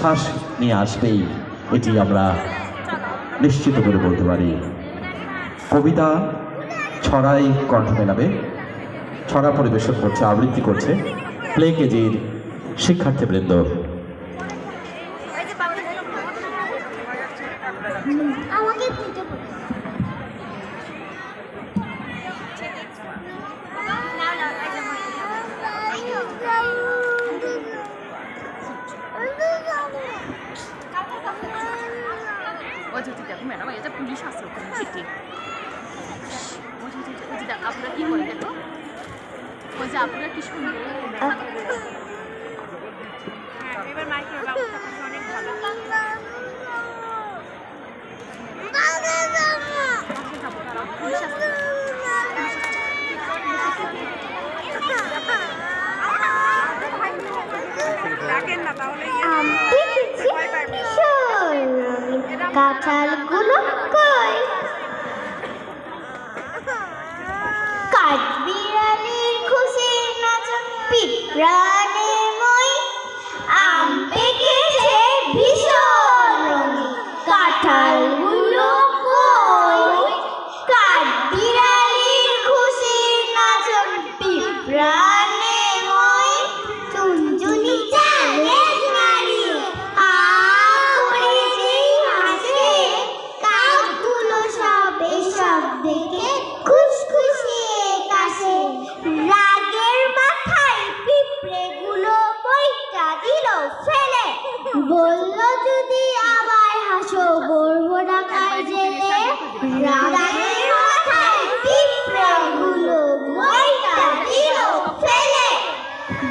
উচ্ছ্বাস নিয়ে আসবেই, এটি আমরা নিশ্চিত করে বলতে পারি। কবিতা ছড়াই কণ্ঠ মেলাবে, ছড়া পরিবেশন করছে, আবৃত্তি করছে প্লে কেজির শিক্ষার্থীবৃন্দ। ম্যাডাম এটা পুলিশ আছে ওখানে থেকে আপনারা কি করে গেল ওই যে আপনারা কি শুনবেন এবার মাইকের ব্যবস্থা অনেক ভালো পুলিশ আছে কাঁঠালগুলো কই? কাঠবিড়ালির খুশির নাচন পিঁপড়ানে মই আম পেকেছে ভীষণ রঙে কাঁঠালগুলো কই? কাঠবিড়ালির খুশির নাচন পিঁপড়ানে মই টুনটুনি চাঁদের নাড়িয়ে দেখে খুশখুশিয়ে কাশে রাগের মাথায় পিঁপড়েগুলো বইটা দিল ফেলে বলল যদি আবার হাসো গর্ব ডাকায় জেলে রাগের মাথায় পিঁপড়েগুলো বইটা দিল ফেলে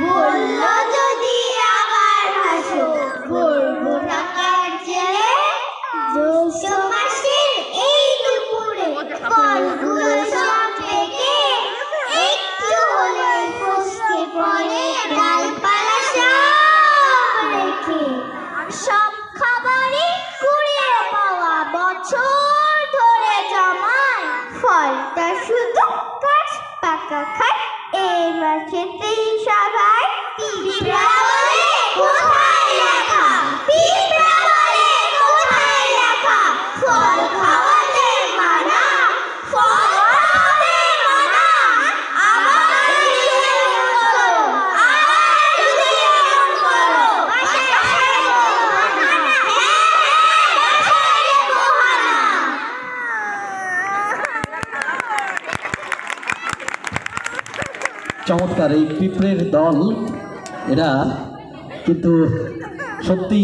বলল যদি আবার হাসো গর্ব ডাকায় জেলে জ্যৈষ্ঠ মাসের এই দুপুরে ফলগুলো সব থেকে একটু হলে ফসকে পড়ে ডালপালা সব রেখে সব খাবারই কুড়িয়ে পাওয়া বছর ধরে জমায় ফলটা শুধু গাছ পাকা খায় এবার খেতেই সবাই পিঁপড়া বলে কোথায় রাখা পিঁপড়া বলে কোথায় রাখা ফল খাওয়াতে মানা ফল খাওয়াতে মানা আবার যদি এমন করো আবার যদি এমন করো বাসায় চমৎকার এই পিঁপড়ের দল, এরা কিন্তু সত্যি